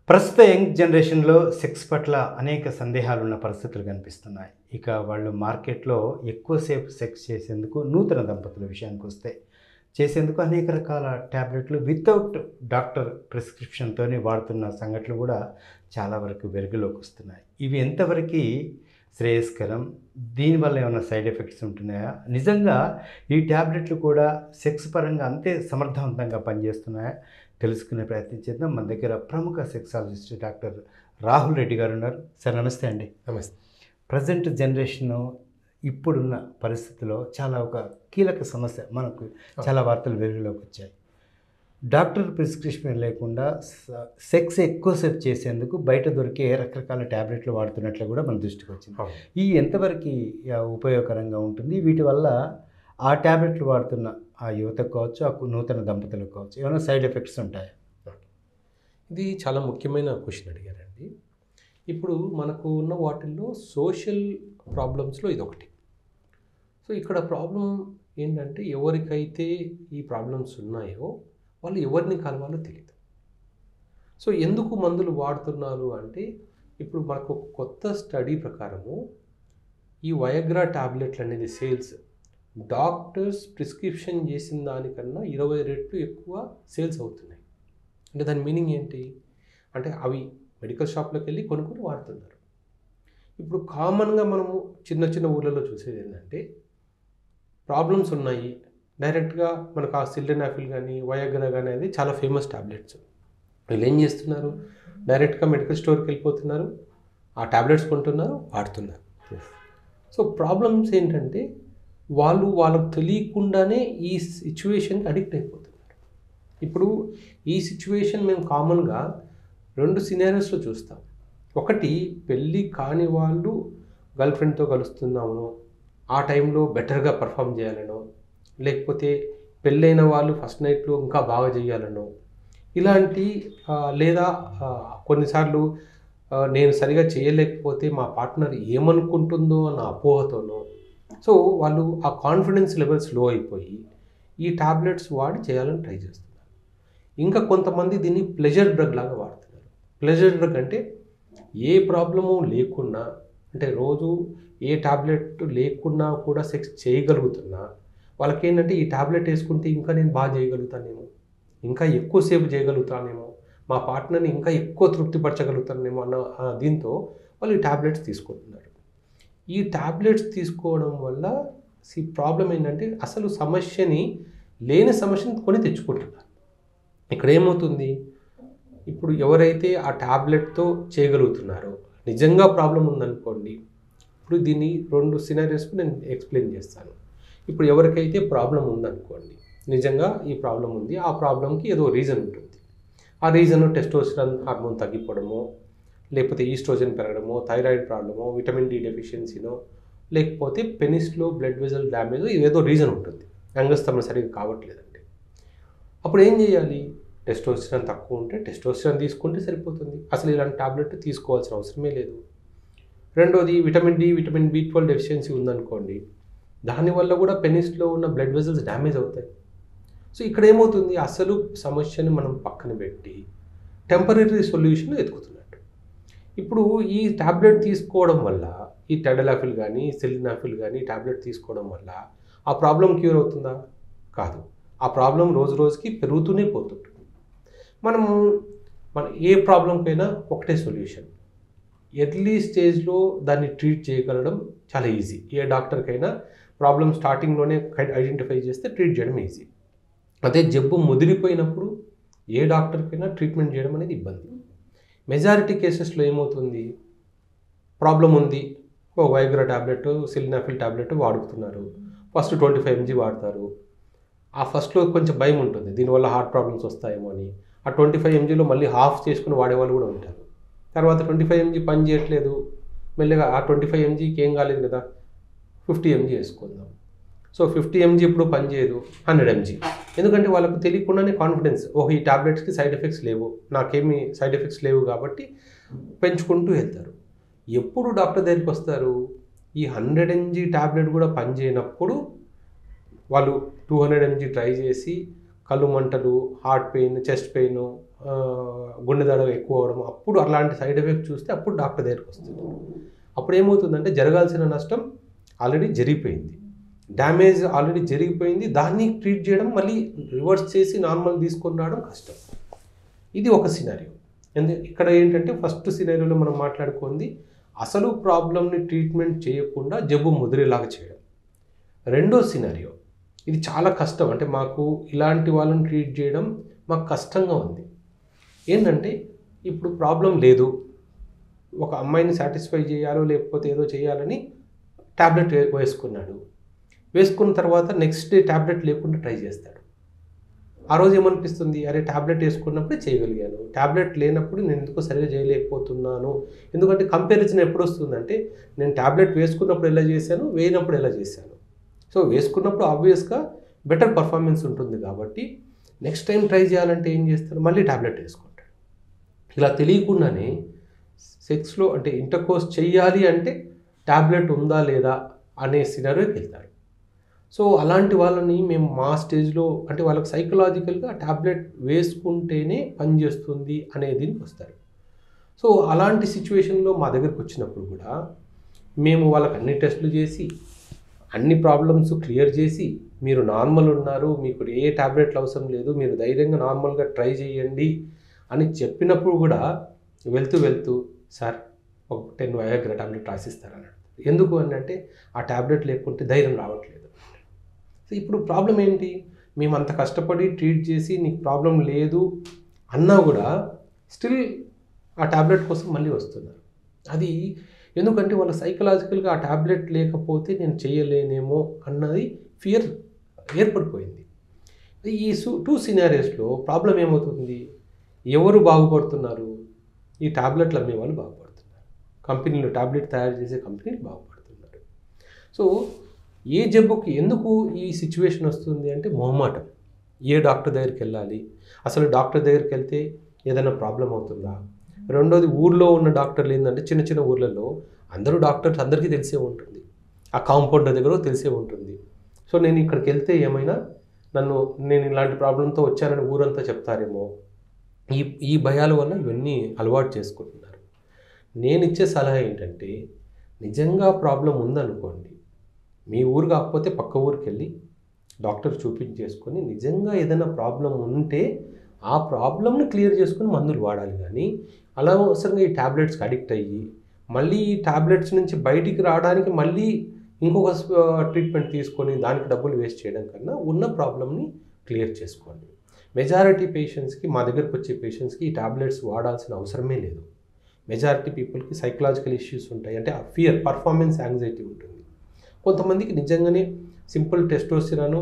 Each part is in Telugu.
ప్రస్తుత యంగ్ జనరేషన్‌లో సెక్స్ పట్ల అనేక సందేహాలున్న పరిస్థితులు కనిపిస్తున్నాయి. ఇక వాళ్ళు మార్కెట్‌లో ఎక్కువ సేపు సెక్స్ చేసేందుకు నూతన దంపతుల విషయానికొస్తే, చేసేందుకు అనేక రకాల టాబ్లెట్లు వితౌట్ డాక్టర్ ప్రిస్క్రిప్షన్‌తోనే వాడుతున్న సంఘటనలు కూడా చాలా వరకు వెలుగులోకొస్తున్నాయి. ఇవి ఎంతవరకి శ్రేయస్కరం? దీనివల్ల ఏమైనా సైడ్ ఎఫెక్ట్స్ ఉంటున్నాయా? నిజంగా ఈ టాబ్లెట్లు కూడా సెక్స్ పరంగా అంతే సమర్థవంతంగా పనిచేస్తున్నాయా? తెలుసుకునే ప్రయత్నం చేద్దాం. మన దగ్గర ప్రముఖ సెక్సాలజిస్ట్ డాక్టర్ రాహుల్ రెడ్డి గారు ఉన్నారు. సార్ నమస్తే అండి. నమస్తే. ప్రజెంట్ జనరేషను ఇప్పుడున్న పరిస్థితిలో చాలా ఒక కీలక సమస్య మనకు చాలా వార్తలు వెలుగులోకి వచ్చాయి. డాక్టర్ ప్రిస్క్రిప్షన్ లేకుండా సెక్స్ ఎక్కువసేపు చేసేందుకు బయట దొరికే రకరకాల టాబ్లెట్లు వాడుతున్నట్లు కూడా మన దృష్టికి వచ్చింది. ఈ ఎంతవరకు ఉపయోగకరంగా ఉంటుంది? వీటి వల్ల ఆ టాబ్లెట్లు వాడుతున్న ఆ యువతకు కావచ్చు, ఆ నూతన దంపతులకు కావచ్చు, ఏమైనా సైడ్ ఎఫెక్ట్స్ ఉంటాయా? ఇది చాలా ముఖ్యమైన క్వశ్చన్ అడిగారండి. ఇప్పుడు మనకు ఉన్న వాటిల్లో సోషల్ ప్రాబ్లమ్స్లో ఇదొకటి. సో ఇక్కడ ప్రాబ్లం ఏంటంటే, ఎవరికైతే ఈ ప్రాబ్లమ్స్ ఉన్నాయో వాళ్ళు ఎవరిని కలవాలో తెలియదు. సో ఎందుకు మందులు వాడుతున్నారు అంటే, ఇప్పుడు మనకు ఒక కొత్త స్టడీ ప్రకారము ఈ వయాగ్రా టాబ్లెట్లు అనేది సేల్స్ డాక్టర్స్ ప్రిస్క్రిప్షన్ చేసిన దానికన్నా 20 రెట్లు ఎక్కువ సేల్స్ అవుతున్నాయి. అంటే దాని మీనింగ్ ఏంటి అంటే, అవి మెడికల్ షాప్లోకి వెళ్ళి కొనుక్కొని వాడుతున్నారు. ఇప్పుడు కామన్గా మనము చిన్న చిన్న ఊళ్ళలో చూసేది ఏంటంటే, ప్రాబ్లమ్స్ ఉన్నాయి, డైరెక్ట్గా మనకు ఆ సిల్డెనాఫిల్ కానీ వయాగ్రా కానీ అది చాలా ఫేమస్ టాబ్లెట్స్. వీళ్ళు ఏం చేస్తున్నారు, డైరెక్ట్గా మెడికల్ స్టోర్కి వెళ్ళిపోతున్నారు, ఆ టాబ్లెట్స్ కొంటున్నారు, వాడుతున్నారు. సో ప్రాబ్లమ్స్ ఏంటంటే, వాళ్ళకు తెలియకుండానే ఈ సిచ్యువేషన్కి అడిక్ట్ అయిపోతున్నారు. ఇప్పుడు ఈ సిచ్యువేషన్ మేము కామన్గా 2 సినారియోస్లో చూస్తాం. ఒకటి, పెళ్ళి కాని వాళ్ళు గర్ల్ ఫ్రెండ్తో కలుస్తున్నాము, ఆ టైంలో బెటర్గా పర్ఫామ్ చేయాలనో, లేకపోతే పెళ్ళైన వాళ్ళు ఫస్ట్ నైట్లో ఇంకా బాగా చేయాలనో, ఇలాంటి లేదా కొన్నిసార్లు నేను సరిగా చేయలేకపోతే మా పార్ట్నర్ ఏమనుకుంటుందో అన్న అపోహతోనో, సో వాళ్ళు ఆ కాన్ఫిడెన్స్ లెవెల్స్ లో అయిపోయి ఈ టాబ్లెట్స్ వాడి చేయాలని ట్రై చేస్తున్నారు. ఇంకా కొంతమంది దీన్ని ప్లెజర్ డ్రగ్ లాగా వాడుతున్నారు. ప్లెజర్ డ్రగ్ అంటే ఏ ప్రాబ్లము లేకున్నా, అంటే రోజు ఏ టాబ్లెట్ లేకున్నా కూడా సెక్స్ చేయగలుగుతున్నా, వాళ్ళకి ఏంటంటే ఈ టాబ్లెట్ వేసుకుంటే ఇంకా నేను బాగా చేయగలుగుతానేమో, ఇంకా ఎక్కువసేపు చేయగలుగుతానేమో, మా పార్ట్నర్ని ఇంకా ఎక్కువ తృప్తిపరచగలుగుతానేమో అన్న దీంతో వాళ్ళు ఈ టాబ్లెట్స్ తీసుకుంటున్నారు. ఈ టాబ్లెట్స్ తీసుకోవడం వల్ల ప్రాబ్లం ఏంటంటే, అసలు సమస్యని లేని సమస్యని కొని తెచ్చుకుంటున్నారు. ఇక్కడ ఏమవుతుంది, ఇప్పుడు ఎవరైతే ఆ టాబ్లెట్తో చేయగలుగుతున్నారో, నిజంగా ప్రాబ్లం ఉందనుకోండి, ఇప్పుడు దీన్ని 2 సినారియోస్కి నేను ఎక్స్ప్లెయిన్ చేస్తాను. ఇప్పుడు ఎవరికైతే ప్రాబ్లం ఉందనుకోండి, నిజంగా ఈ ప్రాబ్లం ఉంది, ఆ ప్రాబ్లంకి ఏదో రీజన్ ఉంటుంది. ఆ రీజన్ టెస్టోస్టెరాన్ హార్మోన్ తగ్గిపోవడమో, లేకపోతే ఈస్ట్రోజన్ పెరగడమో, థైరాయిడ్ ప్రాబ్లమో, విటమిన్ డి డెఫిషియన్సీనో, లేకపోతే పెనిస్లో బ్లడ్ వెజల్ డ్యామేజ్, ఏదో రీజన్ ఉంటుంది. అంగస్తమనం సరిగ్గా కావట్లేదండి. అప్పుడు ఏం చేయాలి, టెస్టోస్టెరాన్ తక్కువ ఉంటే టెస్టోస్టెరాన్ తీసుకుంటే సరిపోతుంది, అసలు ఇలాంటి టాబ్లెట్ తీసుకోవాల్సిన అవసరమే లేదు. రెండోది, విటమిన్ డి, విటమిన్ బి12 డెఫిషియన్సీ ఉందనుకోండి, దానివల్ల కూడా పెనిస్లో ఉన్న బ్లడ్ వెజల్స్ డ్యామేజ్ అవుతాయి. సో ఇక్కడ ఏమవుతుంది, అసలు సమస్యని మనం పక్కన పెట్టి టెంపరరీ సొల్యూషన్ ఎతుకుతున్నట్టు. ఇప్పుడు ఈ టాబ్లెట్ తీసుకోవడం వల్ల, ఈ టెడలాఫిల్ కానీ సిల్డెనాఫిల్ కానీ టాబ్లెట్ తీసుకోవడం వల్ల ఆ ప్రాబ్లం క్యూర్ అవుతుందా? కాదు. ఆ ప్రాబ్లం రోజు రోజుకి పెరుగుతూనే పోతుంటుంది. మన ఏ ప్రాబ్లంకైనా ఒకటే సొల్యూషన్, ఎర్లీ స్టేజ్లో దాన్ని ట్రీట్ చేయగలడం చాలా ఈజీ. ఏ డాక్టర్కైనా ప్రాబ్లం స్టార్టింగ్లోనే ఐడెంటిఫై చేస్తే ట్రీట్ చేయడం ఈజీ. అదే జబ్బు ముదిరిపోయినప్పుడు ఏ డాక్టర్కైనా ట్రీట్మెంట్ చేయడం అనేది ఇబ్బంది. మెజారిటీ కేసెస్లో ఏమవుతుంది, ప్రాబ్లం ఉంది, ఓ వయాగ్రా టాబ్లెట్, సిల్డెనాఫిల్ టాబ్లెట్ వాడుతున్నారు, ఫస్ట్ 25 mg వాడతారు. ఆ ఫస్ట్లో కొంచెం భయం ఉంటుంది, దీనివల్ల హార్ట్ ప్రాబ్లమ్స్ వస్తాయేమో అని. ఆ 25 mgలో మళ్ళీ హాఫ్ చేసుకుని వాడేవాళ్ళు కూడా ఉంటారు. తర్వాత 25 mg పని చేయట్లేదు, మెల్లగా ఆ 25 mgకి ఏం కాలేదు కదా, 50 mg వేసుకుందాం. సో 50 mg ఇప్పుడు పనిచేయదు, 100 mg. ఎందుకంటే వాళ్ళకు తెలియకుండానే కాన్ఫిడెన్స్, ఓహో ఈ టాబ్లెట్స్కి సైడ్ ఎఫెక్ట్స్ లేవు, నాకేమీ సైడ్ ఎఫెక్ట్స్ లేవు కాబట్టి పెంచుకుంటూ వెళ్తారు. ఎప్పుడు డాక్టర్ దగ్గరికి వస్తారు, ఈ 100 mg టాబ్లెట్ కూడా పనిచేయనప్పుడు వాళ్ళు 200 mg ట్రై చేసి కళ్ళు మంటలు, హార్ట్ పెయిన్, చెస్ట్ పెయిన్, గుండె దడ ఎక్కువ అవడం, అప్పుడు అలాంటి సైడ్ ఎఫెక్ట్ చూస్తే అప్పుడు డాక్టర్ దగ్గరికి వస్తుంది. అప్పుడు ఏమవుతుందంటే జరగాల్సిన నష్టం ఆల్రెడీ జరిగిపోయింది, డ్యామేజ్ ఆల్రెడీ జరిగిపోయింది, దాన్ని ట్రీట్ చేయడం మళ్ళీ రివర్స్ చేసి నార్మల్ తీసుకొని రావడం కష్టం. ఇది ఒక సినారియో. ఇక్కడ ఏంటంటే ఫస్ట్ సినారియోలో మనం మాట్లాడుకుంది అసలు ప్రాబ్లమ్ని ట్రీట్మెంట్ చేయకుండా జబ్బు ముదిరేలాగా చేయడం. రెండో సినారియో, ఇది చాలా కష్టం, అంటే మాకు ఇలాంటి వాళ్ళని ట్రీట్ చేయడం మాకు కష్టంగా ఉంది. ఏంటంటే ఇప్పుడు ప్రాబ్లం లేదు, ఒక అమ్మాయిని సాటిస్ఫై చేయాలో లేకపోతే ఏదో చేయాలని ట్యాబ్లెట్ వేసుకున్న తర్వాత నెక్స్ట్ డే ట్యాబ్లెట్ లేకుండా ట్రై చేస్తాడు. ఆ రోజు ఏమనిపిస్తుంది, అరే ట్యాబ్లెట్ వేసుకున్నప్పుడు చేయగలిగాను, ట్యాబ్లెట్ లేనప్పుడు నేను ఎందుకో సరిగా చేయలేకపోతున్నాను. ఎందుకంటే కంపారిజన్ ఎప్పుడు వస్తుందంటే నేను ట్యాబ్లెట్ వేసుకున్నప్పుడు ఎలా చేశాను, వేయనప్పుడు ఎలా చేశాను. సో వేసుకున్నప్పుడు ఆబ్వియస్గా బెటర్ పర్ఫార్మెన్స్ ఉంటుంది కాబట్టి నెక్స్ట్ టైం ట్రై చేయాలంటే ఏం చేస్తాడు, మళ్ళీ ట్యాబ్లెట్ వేసుకుంటాడు. ఇలా తెలియకుండానే సెక్స్లో అంటే ఇంటర్కోర్స్ చెయ్యాలి అంటే ట్యాబ్లెట్ ఉందా లేదా అనే సినారియోకి వెళ్తారు. సో అలాంటి వాళ్ళని మేము మా స్టేజ్లో అంటే వాళ్ళకి సైకలాజికల్గా ట్యాబ్లెట్ వేసుకుంటేనే పనిచేస్తుంది అనే దీనికి వస్తారు. సో అలాంటి సిచ్యువేషన్లో మా దగ్గరికి వచ్చినప్పుడు కూడా మేము వాళ్ళకి అన్ని టెస్టులు చేసి అన్ని ప్రాబ్లమ్స్ క్లియర్ చేసి మీరు నార్మల్ ఉన్నారు, మీకు ఏ ట్యాబ్లెట్లు అవసరం లేదు, మీరు ధైర్యంగా నార్మల్గా ట్రై చేయండి అని చెప్పినప్పుడు కూడా వెళ్తూ సార్ ఒక 10 వయాగ్రా ట్యాబ్లెట్ రాసిస్తారన్నాడు. ఎందుకు అని అంటే ఆ ట్యాబ్లెట్ లేకుంటే ధైర్యం రావట్లేదు. సో ఇప్పుడు ప్రాబ్లం ఏంటి, మేము అంత కష్టపడి ట్రీట్ చేసి నీకు ప్రాబ్లం లేదు అన్నా కూడా స్టిల్ ఆ ట్యాబ్లెట్ కోసం మళ్ళీ వస్తున్నారు. అది ఎందుకంటే వాళ్ళ సైకలాజికల్గా ఆ ట్యాబ్లెట్ లేకపోతే నేను చేయలేనేమో అన్నది ఫియర్ ఏర్పడిపోయింది. ఈ 2 సినారియోస్లో ప్రాబ్లం ఏమవుతుంది, ఎవరు బాగుపడుతున్నారు, ఈ ట్యాబ్లెట్లు అమ్మే వాళ్ళు బాగుపడుతున్నారు, కంపెనీలు ట్యాబ్లెట్ తయారు చేసే కంపెనీలు బాగుపడుతున్నారు. సో ఏ జబ్బుకి ఎందుకు ఈ సిచ్యువేషన్ వస్తుంది అంటే మొహమాటం, ఏ డాక్టర్ దగ్గరికి వెళ్ళాలి, అసలు డాక్టర్ దగ్గరికి వెళ్తే ఏదైనా ప్రాబ్లం అవుతుందా. రెండోది ఊర్లో ఉన్న డాక్టర్లు ఏంటంటే చిన్న ఊర్లలో అందరూ డాక్టర్స్ అందరికీ తెలిసే ఉంటుంది, ఆ కాంపౌండర్ దగ్గర తెలిసే ఉంటుంది. సో నేను ఇక్కడికి వెళ్తే ఏమైనా నేను ఇలాంటి ప్రాబ్లంతో వచ్చానని ఊరంతా చెప్తారేమో, ఈ భయాల వల్ల ఇవన్నీ అలవాటు చేసుకుంటున్నారు. నేను ఇచ్చే సలహా ఏంటంటే నిజంగా ప్రాబ్లం ఉందనుకోండి, మీ ఊరు కాకపోతే పక్క ఊరికి వెళ్ళి డాక్టర్ చూపించేసుకొని నిజంగా ఏదైనా ప్రాబ్లం ఉంటే ఆ ప్రాబ్లమ్ని క్లియర్ చేసుకుని మందులు వాడాలి. కానీ అలా అవసరంగా ఈ ట్యాబ్లెట్స్కి అడిక్ట్ అయ్యి మళ్ళీ ఈ ట్యాబ్లెట్స్ నుంచి బయటికి రావడానికి మళ్ళీ ఇంకొక ట్రీట్మెంట్ తీసుకొని దానికి డబ్బులు వేస్ట్ చేయడం కన్నా ఉన్న ప్రాబ్లమ్ని క్లియర్ చేసుకోండి. మెజారిటీ పేషెంట్స్కి, మా దగ్గరకు వచ్చే పేషెంట్స్కి ఈ ట్యాబ్లెట్స్ వాడాల్సిన అవసరమే లేదు. మెజారిటీ పీపుల్కి సైకలాజికల్ ఇష్యూస్ ఉంటాయి, అంటే ఆ ఫియర్, పర్ఫార్మెన్స్ యాంగ్జైటీ ఉంటుంది. కొంతమందికి నిజంగానే సింపుల్ టెస్టోస్టెరాన్,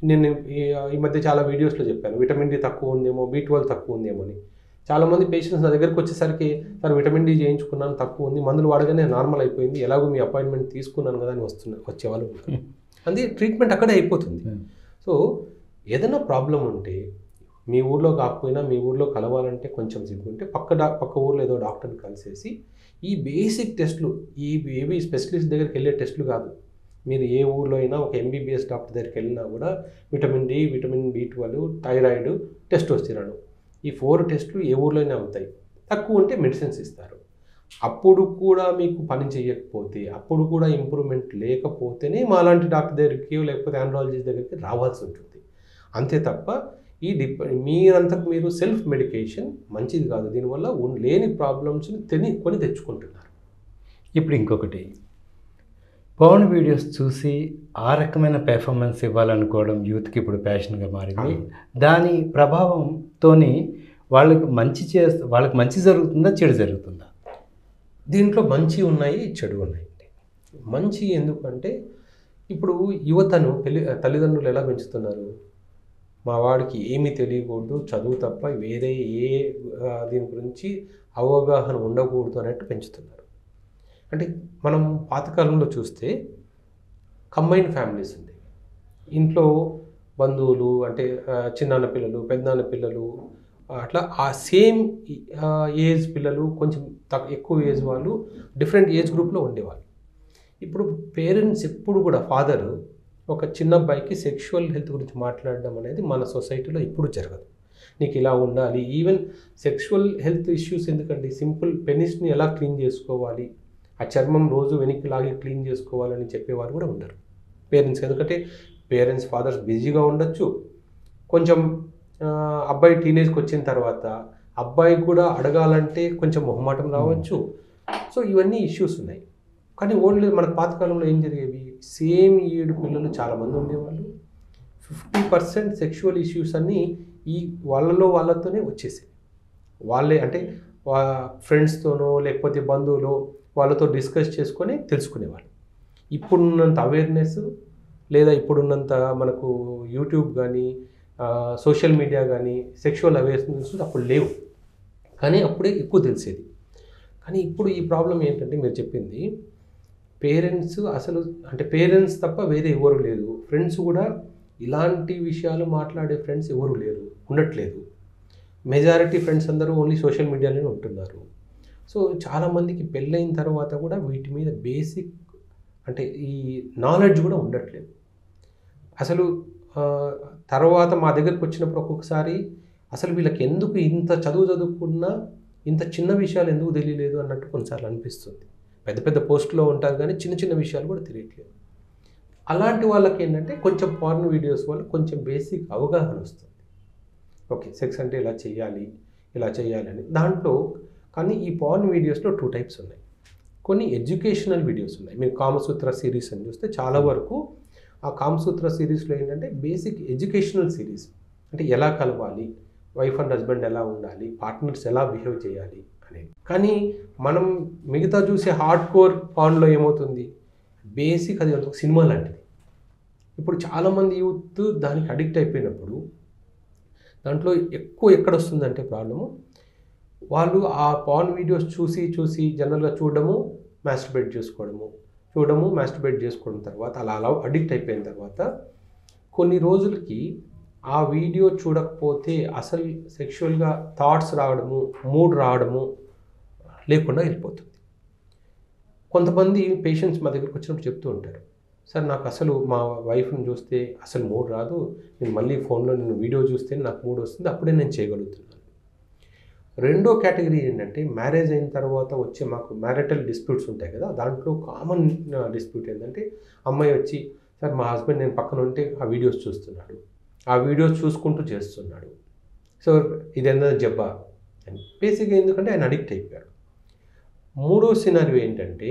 నేను ఈ మధ్య చాలా వీడియోస్లో చెప్పాను విటమిన్ డి తక్కువ ఉందేమో, B12 తక్కువ ఉందేమో అని. చాలామంది పేషెంట్స్ నా దగ్గరికి వచ్చేసరికి సార్ విటమిన్ డి చేయించుకున్నాను తక్కువ ఉంది, మందులు వాడగానే నార్మల్ అయిపోయింది, ఎలాగో మీ అపాయింట్మెంట్ తీసుకున్నాను కదా అని వచ్చేవాళ్ళు ఉంటారు. అందుకే ట్రీట్మెంట్ అక్కడే అయిపోతుంది. సో ఏదైనా ప్రాబ్లం ఉంటే మీ ఊర్లో కాకపోయినా మీ ఊర్లో కలవాలంటే కొంచెం సిగ్గుంటే పక్క ఊర్లో ఏదో డాక్టర్ని కలిసేసి ఈ బేసిక్ టెస్టులు, ఏవి స్పెషలిస్ట్ దగ్గరికి వెళ్ళే టెస్టులు కాదు, మీరు ఏ ఊర్లో అయినా ఒక MBBS డాక్టర్ దగ్గరికి వెళ్ళినా కూడా vitamin D, vitamin B12, thyroid, testosterone, ఈ 4 టెస్టులు ఏ ఊర్లోనే అవుతాయి. తక్కువ ఉంటే మెడిసిన్స్ ఇస్తారు. అప్పుడు కూడా మీకు పని చేయకపోతే, అప్పుడు కూడా ఇంప్రూవ్మెంట్ లేకపోతేనే మాలాంటి డాక్టర్ దగ్గరికి లేకపోతే ఆండ్రాలజిస్ట్ దగ్గరికి రావాల్సి ఉంటుంది. అంతే తప్ప మీరంతకు మీరు సెల్ఫ్ మెడికేషన్ మంచిది కాదు. దీనివల్ల లేని ప్రాబ్లమ్స్ని కొని తెచ్చుకుంటున్నారు. ఇప్పుడు ఇంకొకటి, పవన్ వీడియోస్ చూసి ఆ రకమైన పెర్ఫార్మెన్స్ ఇవ్వాలనుకోవడం యూత్కి ఇప్పుడు ప్యాషన్గా మారింది. దాని ప్రభావంతో వాళ్ళకి మంచి జరుగుతుందా, చెడు జరుగుతుందా? దీంట్లో మంచి ఉన్నాయి, చెడు ఉన్నాయండి. మంచి ఎందుకంటే ఇప్పుడు యువతను తల్లిదండ్రులు ఎలా పెంచుతున్నారు, మా వాడికి ఏమీ తెలియకూడదు, చదువు తప్ప వేరే దీని గురించి అవగాహన ఉండకూడదు అన్నట్టు పెంచుతున్నారు. అంటే మనం పాతకాలంలో చూస్తే కంబైన్డ్ ఫ్యామిలీస్ ఉండేవి. ఇంట్లో బంధువులు అంటే చిన్నాన్న పిల్లలు, పెద్దనాన్న పిల్లలు, అట్లా ఆ సేమ్ ఏజ్ పిల్లలు, కొంచెం ఎక్కువ ఏజ్ వాళ్ళు డిఫరెంట్ ఏజ్ గ్రూప్లో ఉండేవాళ్ళు. ఇప్పుడు పేరెంట్స్ ఎప్పుడు కూడా ఫాదరు ఒక చిన్న అబ్బాయికి సెక్షువల్ హెల్త్ గురించి మాట్లాడడం అనేది మన సొసైటీలో ఇప్పుడు జరగదు. నీకు ఇలా ఉండాలి. ఈవెన్ సెక్షువల్ హెల్త్ ఇష్యూస్ ఎందుకండి, సింపుల్ పెనిస్ని ఎలా క్లీన్ చేసుకోవాలి, ఆ చర్మం రోజు వెనక్కి లాగి క్లీన్ చేసుకోవాలని చెప్పేవారు కూడా ఉండరు పేరెంట్స్. ఎందుకంటే పేరెంట్స్ ఫాదర్స్ బిజీగా ఉండొచ్చు. కొంచెం అబ్బాయి టీనేజ్కి వచ్చిన తర్వాత అబ్బాయికి కూడా అడగాలంటే కొంచెం మొహమాటం రావచ్చు. సో ఇవన్నీ ఇష్యూస్ ఉన్నాయి. కానీ ఓల్డ్ మన పాతకాలంలో ఏం జరిగేవి, సేమ్ ఏడు పిల్లలు చాలామంది ఉండేవాళ్ళు. 50% సెక్షువల్ ఇష్యూస్ అన్నీ ఈ వాళ్ళతోనే వచ్చేసాయి. వాళ్ళే అంటే ఫ్రెండ్స్తోనో లేకపోతే బంధువులు వాళ్ళతో డిస్కస్ చేసుకొని తెలుసుకునేవాళ్ళు. ఇప్పుడున్నంత అవేర్నెస్ లేదా ఇప్పుడున్నంత మనకు యూట్యూబ్ కానీ సోషల్ మీడియా కానీ సెక్షువల్ అవేర్నెస్ అప్పుడు లేవు, కానీ అప్పుడే ఎక్కువ తెలిసేది. కానీ ఇప్పుడు ఈ ప్రాబ్లం ఏంటంటే మీరు చెప్పింది, పేరెంట్స్ అసలు అంటే పేరెంట్స్ తప్ప వేరే ఎవరు లేదు. ఫ్రెండ్స్ కూడా ఇలాంటి విషయాలు మాట్లాడే ఫ్రెండ్స్ ఎవరు లేరు, ఉండట్లేదు. మెజారిటీ ఫ్రెండ్స్ అందరూ ఓన్లీ సోషల్ మీడియాలోనే ఉంటున్నారు. సో చాలామందికి పెళ్ళైన తర్వాత కూడా వీటి మీద బేసిక్ అంటే ఈ నాలెడ్జ్ కూడా ఉండట్లేదు. అసలు తర్వాత మా దగ్గరికి వచ్చినప్పుడు ఒక్కొక్కసారి అసలు వీళ్ళకి ఎందుకు ఇంత చదువుకున్నా ఇంత చిన్న విషయాలు ఎందుకు తెలియలేదు అన్నట్టు కొన్నిసార్లు అనిపిస్తుంది. పెద్ద పెద్ద పోస్టులో ఉంటారు కానీ చిన్న చిన్న విషయాలు కూడా తెలియట్లేదు. అలాంటి వాళ్ళకి ఏంటంటే కొంచెం పార్న్ వీడియోస్ వల్ల కొంచెం బేసిక్ అవగాహన వస్తుంది. ఓకే, సెక్స్ అంటే ఇలా చేయాలని దాంట్లో. కానీ ఈ పార్న్ వీడియోస్లో 2 టైప్స్ ఉన్నాయి. కొన్ని ఎడ్యుకేషనల్ వీడియోస్ ఉన్నాయి. మీరు కామసూత్ర సిరీస్ అని చూస్తే చాలా వరకు ఆ కామసూత్ర సిరీస్లో ఏంటంటే బేసిక్ ఎడ్యుకేషనల్ సిరీస్, అంటే ఎలా కలవాలి, వైఫ్ అండ్ హస్బెండ్ ఎలా ఉండాలి, పార్ట్నర్స్ ఎలా బిహేవ్ చేయాలి అనేది. కానీ మనం మిగతా చూసే హార్డ్ కోర్ పార్న్లో ఏమవుతుంది, బేసిక్ అది ఒక సినిమా లాంటిది. ఇప్పుడు చాలామంది యూత్ దానికి అడిక్ట్ అయిపోయినప్పుడు దాంట్లో ఎక్కువ ఎక్కడ వస్తుందంటే ప్రాబ్లము, వాళ్ళు ఆ పార్న్ వీడియోస్ చూసి జనరల్గా చూడడము, మాస్టర్బేట్ చేసుకోవడం తర్వాత అలా అడిక్ట్ అయిపోయిన తర్వాత కొన్ని రోజులకి ఆ వీడియో చూడకపోతే అసలు సెక్షువల్గా థాట్స్ రావడము, మూడ్ రావడము లేకుండా వెళ్ళిపోతుంది. కొంతమంది పేషెంట్స్ మా దగ్గరికి వచ్చినప్పుడు చెప్తూ ఉంటారు, సార్ నాకు అసలు మా వైఫ్ని చూస్తే అసలు మూడ్ రాదు, నేను మళ్ళీ ఫోన్లో నేను వీడియో చూస్తే నాకు మూడ్ వస్తుంది, అప్పుడే నేను చేయగలుగుతున్నాను. రెండో కేటగిరీ ఏంటంటే మ్యారేజ్ అయిన తర్వాత వచ్చే మాకు మ్యారిటల్ డిస్ప్యూట్స్ ఉంటాయి కదా, దాంట్లో కామన్ డిస్ప్యూట్ ఏంటంటే అమ్మాయి వచ్చి, సార్ మా హస్బెండ్ నేను పక్కన ఉంటే ఆ వీడియోస్ చూస్తున్నాడు, ఆ వీడియోస్ చూసుకుంటూ చేస్తున్నాడు, సో ఇదేందా జబ్బా అని. బేసిక్గా ఎందుకంటే ఆయన అడిక్ట్ అయిపోయాడు. మూడో సినారియో ఏంటంటే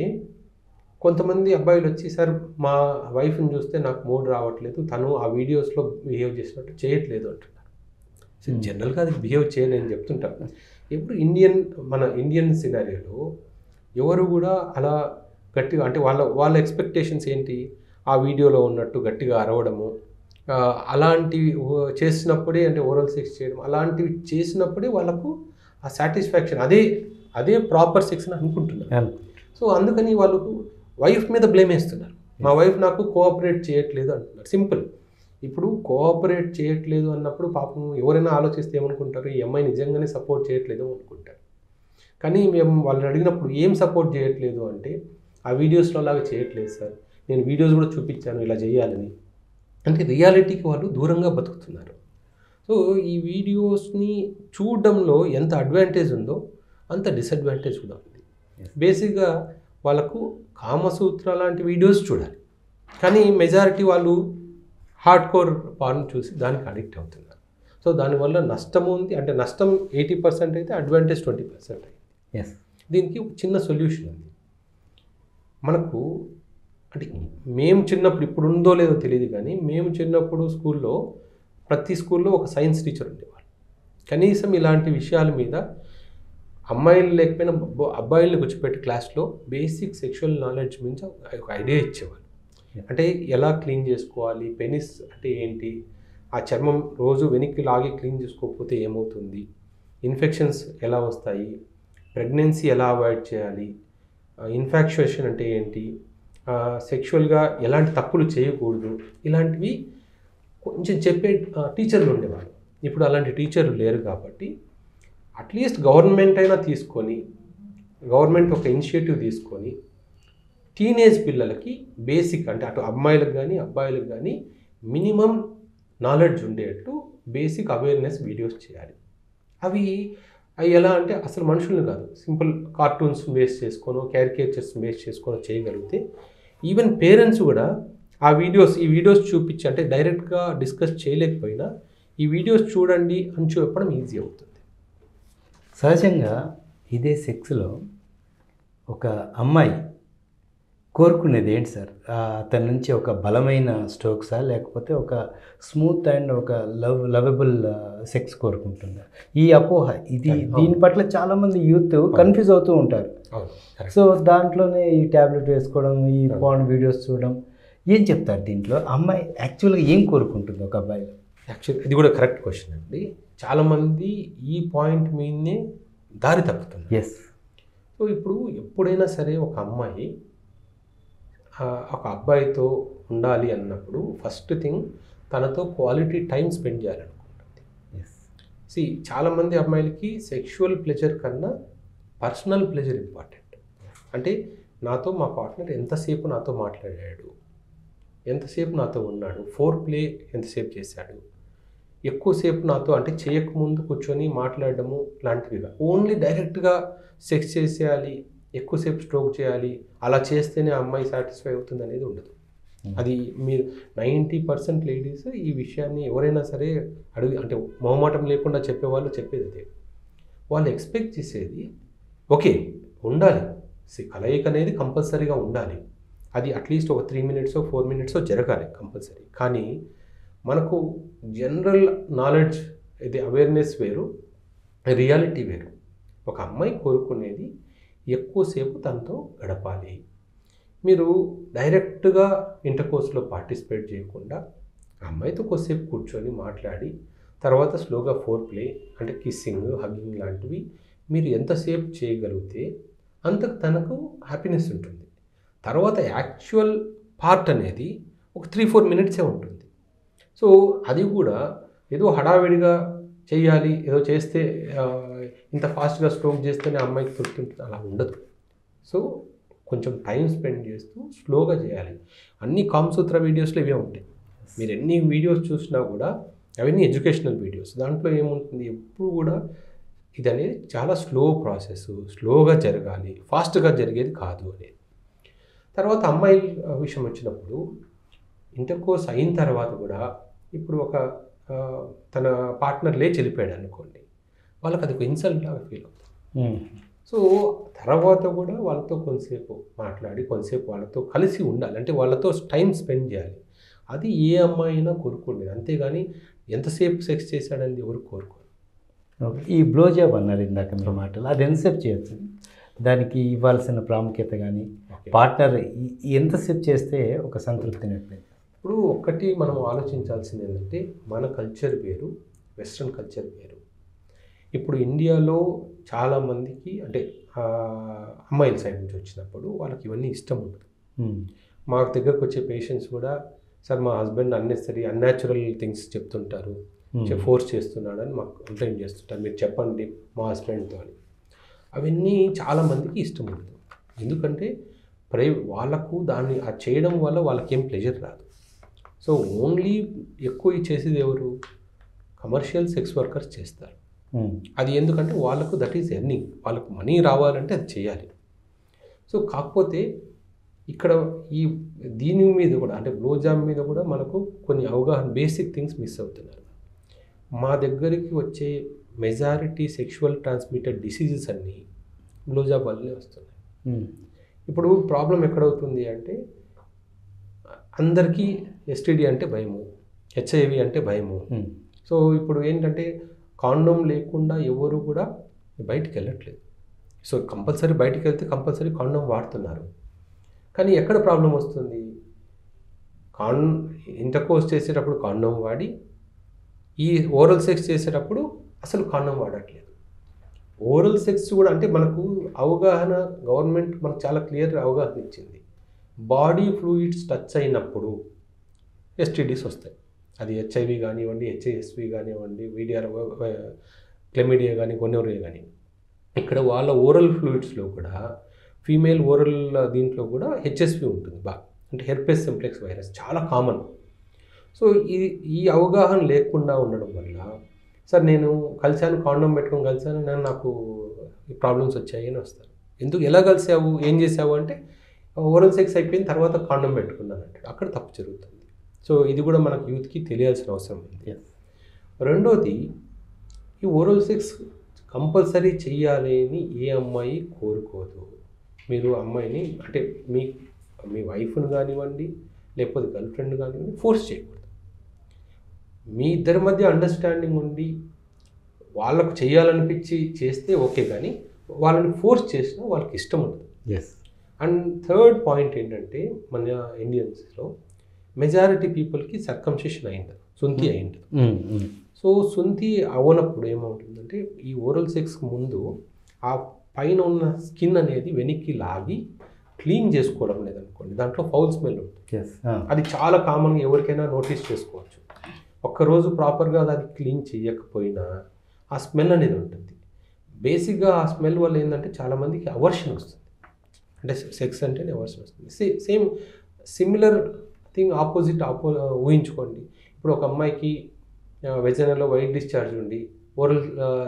కొంతమంది అబ్బాయిలు వచ్చి, సార్ మా వైఫ్ని చూస్తే నాకు మూడ్ రావట్లేదు, తను ఆ వీడియోస్లో బిహేవ్ చేసినట్టు చేయట్లేదు అంటున్నారు. సో జనరల్గా అది బిహేవ్ చేయలేని చెప్తుంటారు. ఇప్పుడు మన ఇండియన్ సినారియోలో ఎవరు కూడా అలా గట్టిగా అంటే వాళ్ళ ఎక్స్పెక్టేషన్స్ ఏంటి, ఆ వీడియోలో ఉన్నట్టు గట్టిగా అరవడము, అలాంటివి చేసినప్పుడే అంటే ఓరల్ సెక్స్ చేయడం, అలాంటివి చేసినప్పుడే వాళ్ళకు ఆ సాటిస్ఫాక్షన్ అదే ప్రాపర్ సెక్స్ అని అనుకుంటున్నారు. సో అందుకని వాళ్ళకు వైఫ్ మీద బ్లేమ్ వేస్తున్నారు, మా వైఫ్ నాకు కోఆపరేట్ చేయట్లేదు అంటున్నారు. సింపుల్. ఇప్పుడు కోఆపరేట్ చేయట్లేదు అన్నప్పుడు పాపం ఎవరైనా ఆలోచిస్తే ఏమనుకుంటారు, ఈ అమ్మాయి నిజంగానే సపోర్ట్ చేయట్లేదు అనుకుంటారు. కానీ మేము వాళ్ళని అడిగినప్పుడు ఏం సపోర్ట్ చేయట్లేదు అంటే, ఆ వీడియోస్లో అలాగా చేయట్లేదు సార్, నేను వీడియోస్ కూడా చూపించాను ఇలా చేయాలని. అంటే రియాలిటీకి వాళ్ళు దూరంగా బతుకుతున్నారు. సో ఈ వీడియోస్ని చూడడంలో ఎంత అడ్వాంటేజ్ ఉందో అంత డిసడ్వాంటేజ్ కూడా ఉంది. బేసిక్గా వాళ్ళకు కామసూత్ర లాంటి వీడియోస్ చూడాలి, కానీ మెజారిటీ వాళ్ళు హార్డ్ కోర్ పార్న్ చూసి దానికి అడిక్ట్ అవుతున్నారు. సో దానివల్ల నష్టం ఉంది, అంటే నష్టం 80% అయితే అడ్వాంటేజ్ 20% అయింది. దీనికి ఒక చిన్న సొల్యూషన్ ఉంది మనకు. అంటే మేము చిన్నప్పుడు, ఇప్పుడు ఉందో లేదో తెలియదు కానీ మేము చిన్నప్పుడు ప్రతి స్కూల్లో ఒక సైన్స్ టీచర్ ఉండేవాళ్ళు. కనీసం ఇలాంటి విషయాల మీద అమ్మాయిలు లేకపోయినా అబ్బాయిల్ని కూర్చోపెట్టి క్లాస్లో బేసిక్ సెక్షువల్ నాలెడ్జ్ మీద ఒక ఐడియా ఇచ్చేవాళ్ళు. అంటే ఎలా క్లీన్ చేసుకోవాలి, పెనిస్ అంటే ఏంటి, ఆ చర్మం రోజు వెనక్కి లాగి క్లీన్ చేసుకోకపోతే ఏమవుతుంది, ఇన్ఫెక్షన్స్ ఎలా వస్తాయి, ప్రెగ్నెన్సీ ఎలా అవాయిడ్ చేయాలి, ఇన్ఫాక్చుయేషన్ అంటే ఏంటి, సెక్షువల్గా ఎలాంటి తప్పులు చేయకూడదు, ఇలాంటివి కొంచెం చెప్పే టీచర్లు ఉండేవాళ్ళు. ఇప్పుడు అలాంటి టీచర్లు లేరు కాబట్టి అట్లీస్ట్ గవర్నమెంట్ అయినా గవర్నమెంట్ ఒక ఇనిషియేటివ్ తీసుకొని టీనేజ్ పిల్లలకి బేసిక్ అంటే అటు అమ్మాయిలకు కానీ అబ్బాయిలకు కానీ మినిమం నాలెడ్జ్ ఉండేట్టు బేసిక్ అవేర్నెస్ వీడియోస్ చేయాలి. అవి ఎలా అంటే అసలు మనుషుల్ని కాదు, సింపుల్ కార్టూన్స్ బేస్ చేసుకోనో క్యారికేచర్స్ బేస్ చేసుకోనో చేయగలిగితే ఈవెన్ పేరెంట్స్ కూడా ఈ వీడియోస్ చూపించి, అంటే డైరెక్ట్గా డిస్కస్ చేయలేకపోయినా ఈ వీడియోస్ చూడండి అని చెప్పడం ఈజీ అవుతుంది. సహజంగా ఇదే సెక్స్లో ఒక అమ్మాయి కోరుకునేది ఏంటి సార్? అతని నుంచి ఒక బలమైన స్ట్రోక్సా, లేకపోతే ఒక స్మూత్ అండ్ ఒక లవబుల్ సెక్స్ కోరుకుంటుందా? ఈ అపోహ దీని పట్ల చాలామంది యూత్ కన్ఫ్యూజ్ అవుతూ ఉంటారు. సో దాంట్లోనే ఈ ట్యాబ్లెట్ వేసుకోవడం, ఈ పాన్ వీడియోస్ చూడడం, ఏం చెప్తారు దీంట్లో? అమ్మాయి యాక్చువల్గా ఏం కోరుకుంటుంది ఒక అబ్బాయిలో? యాక్చువల్లీ ఇది కూడా కరెక్ట్ క్వశ్చన్ అండి. చాలామంది ఈ పాయింట్ మీదనే దారి తప్పుతుంది. ఎస్. సో ఇప్పుడు ఎప్పుడైనా సరే ఒక అమ్మాయి ఒక అబ్బాయితో ఉండాలి అన్నప్పుడు ఫస్ట్ థింగ్ తనతో క్వాలిటీ టైం స్పెండ్ చేయాలనుకుంటుంది. చాలామంది అమ్మాయిలకి సెక్షువల్ ప్లెజర్ కన్నా పర్సనల్ ప్లెజర్ ఇంపార్టెంట్. అంటే మా పార్ట్నర్ ఎంతసేపు నాతో మాట్లాడాడు, ఎంతసేపు నాతో ఉన్నాడు, ఫోర్ ప్లే ఎంతసేపు చేశాడు, ఎక్కువసేపు నాతో అంటే చేయకముందు కూర్చొని మాట్లాడడము లాంటివిగా. ఓన్లీ డైరెక్ట్గా సెక్స్ చేసేయాలి, ఎక్కువసేపు స్ట్రోక్ చేయాలి, అలా చేస్తేనే అమ్మాయి సాటిస్ఫై అవుతుంది అనేది ఉండదు. అది మీరు 90% లేడీస్ ఈ విషయాన్ని ఎవరైనా సరే అంటే మొహమాటం లేకుండా చెప్పేవాళ్ళు చెప్పేది అదే. వాళ్ళు ఎక్స్పెక్ట్ చేసేది ఓకే ఉండాలి, కలయిక అనేది కంపల్సరీగా ఉండాలి, అది అట్లీస్ట్ ఒక 3 minutes 4 minutes జరగాలి కంపల్సరీ. కానీ మనకు జనరల్ నాలెడ్జ్ ఇది అవేర్నెస్ వేరు, రియాలిటీ వేరు. ఒక అమ్మాయి కోరుకునేది ఎక్కువసేపు తనతో గడపాలి. మీరు డైరెక్ట్గా ఇంటర్కోర్స్లో పార్టిసిపేట్ చేయకుండా అమ్మాయితో కొద్దిసేపు కూర్చొని మాట్లాడి తర్వాత స్లోగా ఫోర్ ప్లే అంటే కిస్సింగ్, హగ్గింగ్ లాంటివి మీరు ఎంతసేపు చేయగలిగితే అంతకు తనకు హ్యాపీనెస్ ఉంటుంది. తర్వాత యాక్చువల్ పార్ట్ అనేది ఒక 3-4 minutes ఉంటుంది. సో అది కూడా ఏదో హడావిడిగా చేయాలి, ఏదో చేస్తే ఇంత ఫాస్ట్గా స్ట్రోక్ చేస్తేనే అమ్మాయికి తృప్తి ఉంటుంది, అలా ఉండదు. సో కొంచెం టైం స్పెండ్ చేస్తూ స్లోగా చేయాలి. అన్ని కామసూత్ర వీడియోస్లో ఇవే ఉంటాయి. మీరు ఎన్ని వీడియోస్ చూసినా కూడా అవన్నీ ఎడ్యుకేషనల్ వీడియోస్. దాంట్లో ఏముంటుంది, ఎప్పుడు కూడా ఇది అనేది చాలా స్లో ప్రాసెస్, స్లోగా జరగాలి, ఫాస్ట్గా జరిగేది కాదు అనేది. తర్వాత అమ్మాయి విషయం వచ్చినప్పుడు ఇంటర్కోర్స్ అయిన తర్వాత కూడా ఇప్పుడు ఒక తన పార్ట్నర్ లేచి వెళ్ళిపోయాడు అనుకోండి, వాళ్ళకి అది ఒక ఇన్సల్ట్ లాగా ఫీల్ అవుతుంది. సో తర్వాత కూడా వాళ్ళతో కొంతసేపు మాట్లాడి కొంతసేపు వాళ్ళతో కలిసి ఉండాలి, అంటే వాళ్ళతో టైం స్పెండ్ చేయాలి. అది ఏ అమ్మాయి అయినా కోరుకోండి, అంతేగాని ఎంతసేపు సెక్స్ చేశాడని ఎవరు కోరుకోరు. ఈ బ్లోజాబ్ అన్నారు ఇందాక మీరు మాటలు, అది ఎంతసేపు చేయొచ్చు? దానికి ఇవ్వాల్సిన ప్రాముఖ్యత కానీ పార్ట్నర్ ఎంతసేపు చేస్తే ఒక సంతృప్తిని? ఇప్పుడు ఒక్కటి మనం ఆలోచించాల్సింది ఏంటంటే మన కల్చర్ వేరు, వెస్ట్రన్ కల్చర్ వేరు. ఇప్పుడు ఇండియాలో చాలామందికి అంటే అమ్మాయిల సైడ్ నుంచి వచ్చినప్పుడు వాళ్ళకి ఇవన్నీ ఇష్టం ఉండదు. మా దగ్గరకు వచ్చే పేషెంట్స్ కూడా సార్ మా హస్బెండ్ అన్యాచురల్ థింగ్స్ చెప్తుంటారు, ఫోర్స్ చేస్తున్నాడు అని మాకు కంప్లైంట్ చేస్తుంటారు, మీరు చెప్పండి మా హస్బెండ్తో అని. అవన్నీ చాలామందికి ఇష్టం ఉండదు. ఎందుకంటే వాళ్ళకు దాన్ని చేయడం వల్ల వాళ్ళకేం ప్లెజర్ రాదు. సో ఓన్లీ ఎక్కువ చేసేది ఎవరు? కమర్షియల్ సెక్స్ వర్కర్స్ చేస్తారు. అది ఎందుకంటే వాళ్ళకు దట్ ఈస్ ఎర్నింగ్, వాళ్ళకు మనీ రావాలంటే అది చేయాలి. సో కాకపోతే ఇక్కడ దీని మీద కూడా అంటే బ్లోజాబ్ మీద కూడా మనకు కొన్ని అవగాహన బేసిక్ థింగ్స్ మిస్ అవుతున్నారు. మా దగ్గరికి వచ్చే మెజారిటీ సెక్షువల్ ట్రాన్స్మిటెడ్ డిసీజెస్ అన్నీ బ్లోజాబ్ వల్లనే వస్తున్నాయి. ఇప్పుడు ప్రాబ్లం ఎక్కడవుతుంది అంటే అందరికీ ఎస్టీడీ అంటే భయము, హెచ్ఐవి అంటే భయము. సో ఇప్పుడు ఏంటంటే కాండోమ్ లేకుండా ఎవరు కూడా బయటికి వెళ్ళట్లేదు. సో కంపల్సరీ బయటికి వెళ్తే కంపల్సరీ కాండోమ్ వాడుతున్నారు. కానీ ఎక్కడ ప్రాబ్లం వస్తుంది? ఇంటర్కోర్స్ చేసేటప్పుడు కాండోమ్ వాడి ఈ ఓరల్ సెక్స్ చేసేటప్పుడు అసలు కాండోమ్ వాడట్లేదు. ఓరల్ సెక్స్ కూడా అంటే మనకు అవగాహన, గవర్నమెంట్ మనకు చాలా క్లియర్ అవగాహన ఇచ్చింది. బాడీ ఫ్లూయిడ్స్ టచ్ అయినప్పుడు ఎస్టీడీస్ వస్తాయి. అది హెచ్ఐవి కానివ్వండి, హెచ్ఐఎస్వి కానివ్వండి, వీడిఆర్, క్లెమిడియా కానీ, గొనోరియా కానీ. ఇక్కడ వాళ్ళ ఓరల్ ఫ్లూయిడ్స్లో కూడా ఫీమేల్ ఓరల్ దీంట్లో కూడా హెచ్ఎస్వి ఉంటుంది బాగా, అంటే హెర్పెస్ సింప్లెక్స్ వైరస్ చాలా కామన్. సో ఈ అవగాహన లేకుండా ఉండడం వల్ల సార్ నేను కలిశాను, కాండోమ్ పెట్టుకొని కలిశాను, నాకు ఈ ప్రాబ్లమ్స్ వచ్చాయి అని వస్తారు. ఎలా కలిసావు, ఏం చేసావు అంటే ఓరల్ సెక్స్ అయిపోయిన తర్వాత కాండోమ్ పెట్టుకున్నాను అంటాడు. అక్కడ తప్పు జరుగుతుంది. సో ఇది కూడా మనకు యూత్కి తెలియాల్సిన అవసరం ఉంది. రెండోది, ఈ ఓరల్ సెక్స్ కంపల్సరీ చెయ్యాలి అని ఏ అమ్మాయి కోరుకోదు. మీరు అమ్మాయిని అంటే మీ వైఫ్ను కానివ్వండి, లేకపోతే గర్ల్ ఫ్రెండ్ కానివ్వండి, ఫోర్స్ చేయకూడదు. మీ ఇద్దరి మధ్య అండర్స్టాండింగ్ ఉండి వాళ్ళకు చేయాలనిపించి చేస్తే ఓకే, కానీ వాళ్ళని ఫోర్స్ చేసినా వాళ్ళకి ఇష్టం ఉండదు. అండ్ థర్డ్ పాయింట్ ఏంటంటే, మన ఇండియన్స్లో మెజారిటీ పీపుల్కి సర్కంసిషన్ అయింది, సుంతి అయింది. సో సుంతి అవనప్పుడు ఏమవుతుందంటే, ఈ ఓరల్ సెక్స్ ముందు ఆ పైన ఉన్న స్కిన్ అనేది వెనక్కి లాగి క్లీన్ చేసుకోవడం లేదనుకోండి, దాంట్లో ఫౌల్ స్మెల్ ఉంటుంది. అది చాలా కామన్గా ఎవరికైనా నోటీస్ చేసుకోవచ్చు. ఒక్కరోజు ప్రాపర్గా అది క్లీన్ చేయకపోయినా ఆ స్మెల్ అనేది ఉంటుంది. బేసిక్గా ఆ స్మెల్ వల్ల ఏంటంటే చాలామందికి అవర్షన్ వస్తుంది, అంటే సెక్స్ అంటేనే అవర్షన్ వస్తుంది. సిమిలర్ థింగ్ ఆపోజిట్ ఊహించుకోండి. ఇప్పుడు ఒక అమ్మాయికి వెజనలో వైట్ డిశ్చార్జ్ ఉండి ఓరల్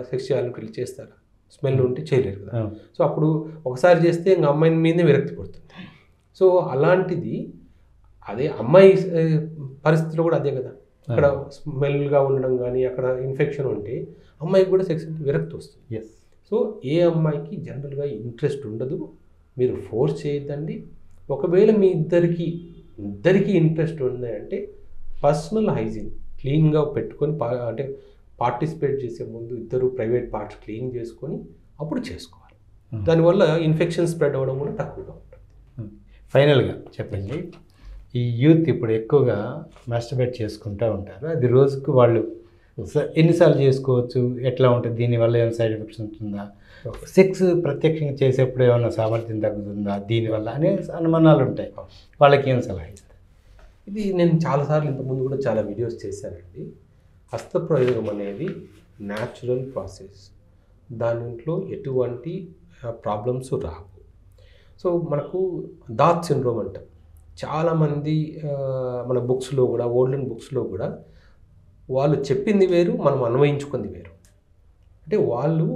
సెక్స్ చేయాలని చేస్తారా? స్మెల్ ఉంటే చేయలేరు కదా. సో అప్పుడు ఒకసారి చేస్తే ఇంకా అమ్మాయి మీదే విరక్తి పడుతుంది. సో అలాంటిది అదే అమ్మాయి పరిస్థితిలో కూడా అదే కదా. అక్కడ స్మెల్గా ఉండడం కానీ అక్కడ ఇన్ఫెక్షన్ ఉంటే అమ్మాయికి కూడా సెక్స్ అంటే విరక్తి వస్తుంది. సో ఏ అమ్మాయికి జనరల్గా ఇంట్రెస్ట్ ఉండదు, మీరు ఫోర్స్ చేయొద్దండి. ఒకవేళ మీ ఇద్దరికి ఇంట్రెస్ట్ ఉంది అంటే పర్సనల్ హైజీన్ క్లీన్గా పెట్టుకొని, అంటే పార్టిసిపేట్ చేసే ముందు ఇద్దరు ప్రైవేట్ పార్ట్స్ క్లీన్ చేసుకొని అప్పుడు చేసుకోవాలి. దానివల్ల ఇన్ఫెక్షన్ స్ప్రెడ్ అవ్వడం కూడా తక్కువగా ఉంటుంది. ఫైనల్గా చెప్పండి, ఈ యూత్ ఇప్పుడు ఎక్కువగా మాస్టర్బేట్ చేసుకుంటూ ఉంటారు. అది రోజుకు వాళ్ళు ఎన్నిసార్లు చేసుకోవచ్చు, ఎట్లా ఉంటుంది, దీనివల్ల ఏమైనా సైడ్ ఎఫెక్ట్స్ ఉంటుందా, సెక్స్ ప్రత్యక్షంగా చేసేప్పుడు ఏమైనా సామర్థ్యం తగ్గుతుందా దీనివల్ల అనే అనుమానాలు ఉంటాయి. వాళ్ళకి ఏం సలహా ఇస్తారు? ఇది నేను చాలాసార్లు ఇంతకుముందు కూడా చాలా వీడియోస్ చేశానండి. హస్తప్రయోగం అనేది న్యాచురల్ ప్రాసెస్, దాంట్లో ఎటువంటి ప్రాబ్లమ్స్ రావు. సో మనకు డాట్ సిండ్రోమ్ అంటాం. చాలామంది మన బుక్స్లో కూడా, ఓల్డెన్ బుక్స్లో కూడా వాళ్ళు చెప్పింది వేరు, మనం అన్వయించుకుంది వేరు. అంటే వాళ్ళు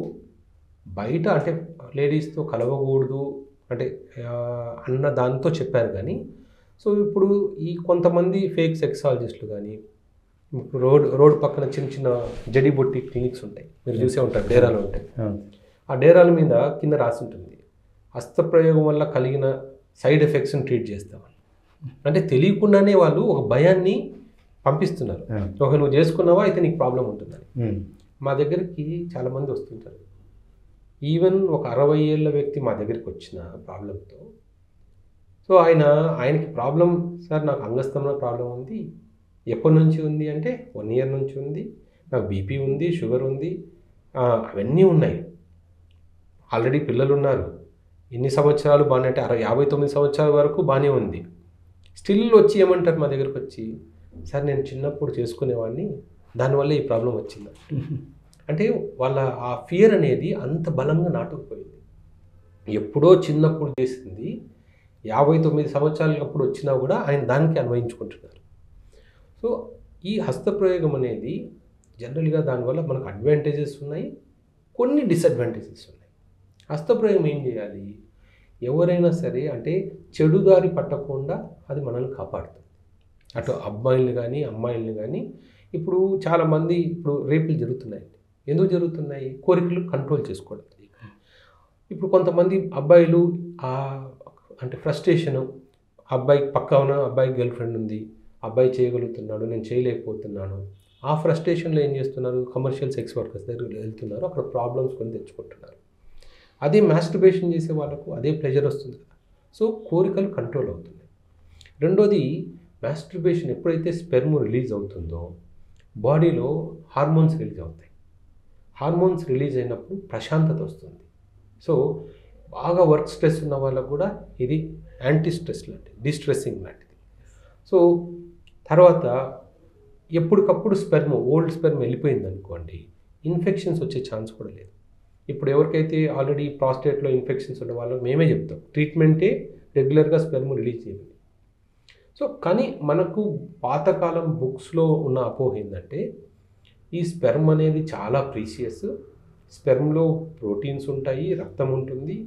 బయట అంటే లేడీస్తో కలవకూడదు అంటే అన్న దాంతో చెప్పారు కానీ, సో ఇప్పుడు ఈ కొంతమంది ఫేక్ సెక్సాలజిస్టులు కానీ, రోడ్ పక్కన చిన్న చిన్న జడీబొట్టి క్లినిక్స్ ఉంటాయి, మీరు చూసే ఉంటారు, డేరాలు ఉంటాయి. ఆ డేరాల మీద కింద రాసి ఉంటుంది, హస్తప్రయోగం వల్ల కలిగిన సైడ్ ఎఫెక్ట్స్ని ట్రీట్ చేస్తామని. అంటే తెలియకుండానే వాళ్ళు ఒక భయాన్ని పంపిస్తున్నారు. ఒక నువ్వు చేసుకున్నావా అయితే నీకు ప్రాబ్లం ఉంటుందని. మా దగ్గరికి చాలామంది వస్తుంటారు. ఈవెన్ ఒక 60 ఏళ్ళ వ్యక్తి మా దగ్గరికి వచ్చిన ప్రాబ్లంతో, సో ఆయనకి ప్రాబ్లం, సార్ నాకు అంగస్తంభన ప్రాబ్లం ఉంది, ఎప్పటి నుంచి ఉంది అంటే 1 ఇయర్ నుంచి ఉంది, నాకు బీపీ ఉంది, షుగర్ ఉంది, అవన్నీ ఉన్నాయి, ఆల్రెడీ పిల్లలు ఉన్నారు, ఇన్ని సంవత్సరాలు బాగానే అంటే 59 సంవత్సరాల వరకు బాగానే ఉంది. స్టిల్ వచ్చి ఏమంటారు మా దగ్గరకు వచ్చి, సార్ నేను చిన్నప్పుడు చేసుకునేవాడిని, దానివల్ల ఈ ప్రాబ్లం వచ్చింది. అంటే వాళ్ళ ఆ ఫియర్ అనేది అంత బలంగా నాటుకుపోయింది. ఎప్పుడో చిన్నప్పుడు చేసింది 59 సంవత్సరాలప్పుడు వచ్చినా కూడా ఆయన దానికి అన్వయించుకుంటున్నారు. సో ఈ హస్తప్రయోగం అనేది జనరల్గా దానివల్ల మనకు అడ్వాంటేజెస్ ఉన్నాయి, కొన్ని డిసడ్వాంటేజెస్ ఉన్నాయి. హస్తప్రయోగం ఏం చేయాలి, ఎవరైనా సరే అంటే చెడుదారి పట్టకుండా అది మనల్ని కాపాడుతుంది. అటు అబ్బాయిల్ని కానీ అమ్మాయిల్ని కానీ. ఇప్పుడు చాలామంది ఇప్పుడు రేపులు జరుగుతున్నాయి. ఎందుకు జరుగుతున్నాయి? కోరికలు కంట్రోల్ చేసుకోవడం. ఇప్పుడు కొంతమంది అబ్బాయిలు అంటే ఫ్రస్ట్రేషను, అబ్బాయికి పక్కన అబ్బాయికి గర్ల్ ఫ్రెండ్ ఉంది, అబ్బాయి చేయగలుగుతున్నాడు, నేను చేయలేకపోతున్నాను, ఆ ఫ్రస్ట్రేషన్లో ఏం చేస్తున్నారు, కమర్షియల్ సెక్స్ వర్కర్స్ దగ్గర వెళ్తున్నారు, అక్కడ ప్రాబ్లమ్స్ కొని తెచ్చుకుంటున్నారు. అదే మాస్టర్బేషన్ చేసే వాళ్ళకు అదే ప్లెజర్ వస్తుంది కదా. సో కోరికలు కంట్రోల్ అవుతుంది. రెండోది, మాస్టర్బేషన్ ఎప్పుడైతే స్పెర్మ్ రిలీజ్ అవుతుందో బాడీలో హార్మోన్స్ రిలీజ్ అవుతాయి. హార్మోన్స్ రిలీజ్ అయినప్పుడు ప్రశాంతత వస్తుంది. సో బాగా వర్క్ స్ట్రెస్ ఉన్న వాళ్ళకు కూడా ఇది యాంటీ స్ట్రెస్ లాంటిది, డిస్ట్రెస్సింగ్ లాంటిది. సో తర్వాత ఎప్పటికప్పుడు ఓల్డ్ స్పెర్మ్ వెళ్ళిపోయింది అనుకోండి, ఇన్ఫెక్షన్స్ వచ్చే ఛాన్స్ కూడా లేదు. ఇప్పుడు ఎవరికైతే ఆల్రెడీ ప్రాస్టేట్లో ఇన్ఫెక్షన్స్ ఉన్న వాళ్ళకి మేమే చెప్తాం, ట్రీట్మెంటే రెగ్యులర్గా స్పెర్మ్ రిలీజ్ చేయండి. సో కానీ మనకు పాతకాలం బుక్స్లో ఉన్న అపోహ ఏంటంటే ఈ స్పెర్మ్ అనేది చాలా ప్రీషియస్, స్పెర్మ్లో ప్రోటీన్స్ ఉంటాయి, రక్తం ఉంటుంది,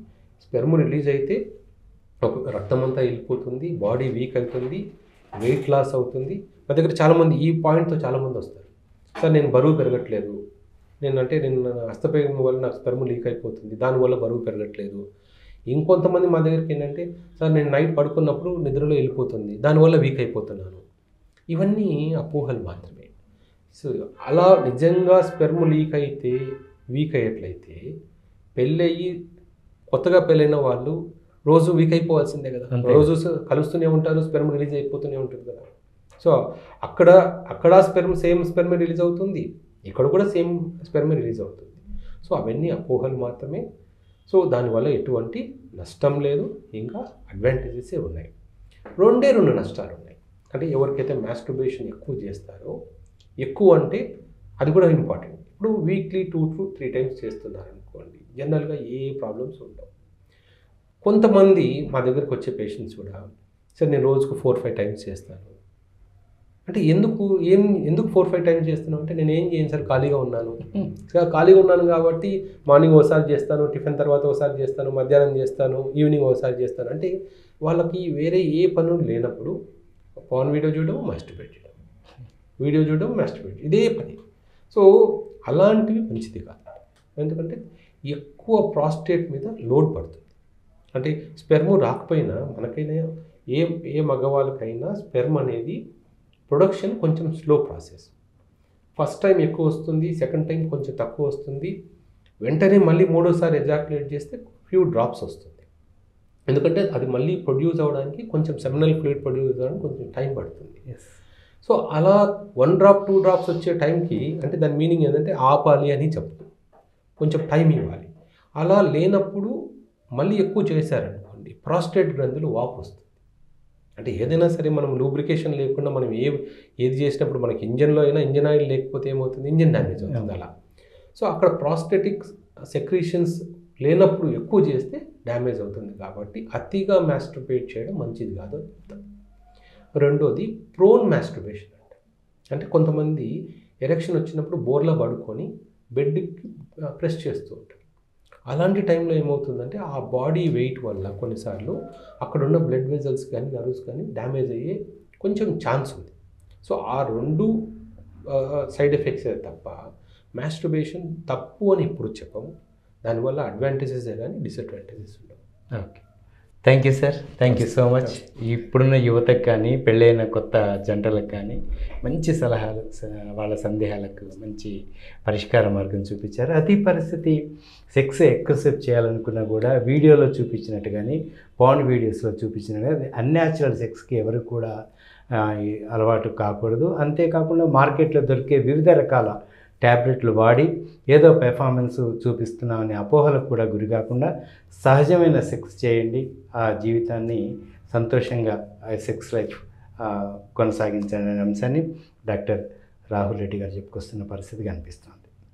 స్పెర్మ్ రిలీజ్ అయితే రక్తం అంతా వెళ్ళిపోతుంది, బాడీ వీక్ అవుతుంది, వెయిట్ లాస్ అవుతుంది. మా దగ్గర చాలామంది ఈ పాయింట్తో చాలామంది వస్తారు, సార్ నేను బరువు పెరగట్లేదు, నేను హస్తప్రయోగం వల్ల నాకు స్పెర్మ్ లీక్ అయిపోతుంది, దానివల్ల బరువు పెరగట్లేదు. ఇంకొంతమంది మా దగ్గరికి ఏంటంటే సార్ నేను నైట్ పడుకున్నప్పుడు నిద్రలో వెళ్ళిపోతుంది, దానివల్ల వీక్ అయిపోతున్నాను. ఇవన్నీ అపోహలు మాత్రమే. సో అలా నిజంగా స్పెర్మ్ లీక్ అయితే వీక్ అయ్యేట్లయితే పెళ్ళయి కొత్తగా పెళ్ళైన వాళ్ళు రోజు వీక్ అయిపోవాల్సిందే కదా, రోజు కలుస్తూనే ఉంటారు, స్పెర్మ్ రిలీజ్ అయిపోతూనే ఉంటుంది కదా. సో అక్కడ సేమ్ స్పెర్మ్ రిలీజ్ అవుతుంది, ఇక్కడ కూడా సేమ్ స్పెర్మ్ రిలీజ్ అవుతుంది. సో అవన్నీ అపోహలు మాత్రమే. సో దానివల్ల ఎటువంటి నష్టం లేదు, ఇంకా అడ్వాంటేజెసే ఉన్నాయి. రెండు నష్టాలు ఉన్నాయి. అంటే ఎవరికైతే మాస్టర్బేషన్ ఎక్కువ చేస్తారో, ఎక్కువ అంటే అది కూడా ఇంపార్టెంట్. ఇప్పుడు వీక్లీ 2 to 3 times చేస్తున్నారు అనుకోండి, జనరల్గా ఏ ప్రాబ్లమ్స్ ఉండవు. కొంతమంది మా దగ్గరికి వచ్చే పేషెంట్స్ కూడా సరే నేను రోజుకు 4-5 times చేస్తాను అంటే ఎందుకు 4-5 times చేస్తున్నావు అంటే నేను ఏం చేయను సార్, ఖాళీగా ఉన్నాను. ఖాళీగా ఉన్నాను కాబట్టి మార్నింగ్ ఒకసారి చేస్తాను, టిఫిన్ తర్వాత ఒకసారి చేస్తాను, మధ్యాహ్నం చేస్తాను, ఈవినింగ్ ఒకసారి చేస్తాను. అంటే వాళ్ళకి వేరే ఏ పనులు లేనప్పుడు పాన్ వీడియో చూడడం, మాస్టర్బేట్ చేయడం, వీడియో చూడడం, మాస్టర్బేట్, ఇదే పని. సో అలాంటివి మంచిది కాదు. ఎందుకంటే ఎక్కువ ప్రాస్టేట్ మీద లోడ్ పడుతుంది. అంటే స్పెర్మ్ రాకపోయినా మనకైనా ఏ మగవాళ్ళకైనా స్పెర్మ్ అనేది ప్రొడక్షన్ కొంచెం స్లో ప్రాసెస్. ఫస్ట్ టైం ఎక్కువ వస్తుంది, సెకండ్ టైం కొంచెం తక్కువ వస్తుంది, వెంటనే మళ్ళీ మూడోసారి ఎజాక్యులేట్ చేస్తే ఫ్యూ డ్రాప్స్ వస్తుంది. ఎందుకంటే అది మళ్ళీ ప్రొడ్యూస్ అవ్వడానికి కొంచెం సెమినల్ ఫ్లూయిడ్ ప్రొడ్యూస్ అవ్వడానికి కొంచెం టైం పడుతుంది. సో అలా 1 drop 2 drops వచ్చే టైంకి అంటే దాని మీనింగ్ ఏంటంటే ఆపాలి అని చెప్తుంది, కొంచెం టైం ఇవ్వాలి. అలా లేనప్పుడు మళ్ళీ ఎక్కువ చేశారనుకోండి ప్రాస్టేట్ గ్రంథులు వాపు వస్తుంది. అంటే ఏదైనా సరే మనం లూబ్రికేషన్ లేకుండా మనం ఏది చేసినప్పుడు మనకి ఇంజన్లో అయినా ఇంజన్ ఆయిల్ లేకపోతే ఏమవుతుంది, ఇంజన్ డ్యామేజ్ అవుతుంది అలా. సో అక్కడ ప్రాస్టెటిక్ సెక్రీషన్స్ లేనప్పుడు ఎక్కువ చేస్తే డ్యామేజ్ అవుతుంది. కాబట్టి అతిగా మాస్టర్బేట్ చేయడం మంచిది కాదు. రెండోది ప్రోన్ మాస్టర్బేషన్ అంటే కొంతమంది ఎరెక్షన్ వచ్చినప్పుడు బోర్లా పడుకొని బెడ్కి ప్రెస్ చేస్తూ ఉంటారు. అలాంటి టైంలో ఏమవుతుందంటే ఆ బాడీ వెయిట్ వల్ల కొన్నిసార్లు అక్కడున్న బ్లడ్ వెజల్స్ కానీ నర్వ్స్ కానీ డ్యామేజ్ అయ్యే కొంచెం ఛాన్స్ ఉంది. సో ఆ 2 సైడ్ ఎఫెక్ట్సే తప్ప మాస్టర్బేషన్ తప్పు అని ఎప్పుడు చెప్పము. దానివల్ల అడ్వాంటేజెస్ కానీ డిసడ్వాంటేజెస్ ఉండవు. Okay, thank you sir, thank you so much. ఇప్పుడున్న యువతకు కానీ పెళ్ళైన కొత్త జంటలకు కానీ మంచి సలహాలు, వాళ్ళ సందేహాలకు మంచి పరిష్కార మార్గం చూపించారు. అదే పరిస్థితి సెక్స్ ఎక్కువసేపు చేయాలనుకున్నా కూడా వీడియోలో చూపించినట్టు కానీ పాన్ వీడియోస్లో చూపించినట్టు అది అన్యాచురల్ సెక్స్కి ఎవరు కూడా అలవాటు కాకూడదు. అంతేకాకుండా మార్కెట్లో దొరికే వివిధ రకాల ట్యాబ్లెట్లు వాడి ఏదో పెర్ఫార్మెన్స్ చూపిస్తున్నామనే అపోహలకు కూడా గురి కాకుండా సహజమైన సెక్స్ చేయండి, ఆ జీవితాన్ని సంతోషంగా సెక్స్ లైఫ్ కొనసాగించాలనే అంశాన్ని డాక్టర్ రాహుల్ రెడ్డి గారు చెప్పుకొస్తున్న పరిస్థితి కనిపిస్తుంది.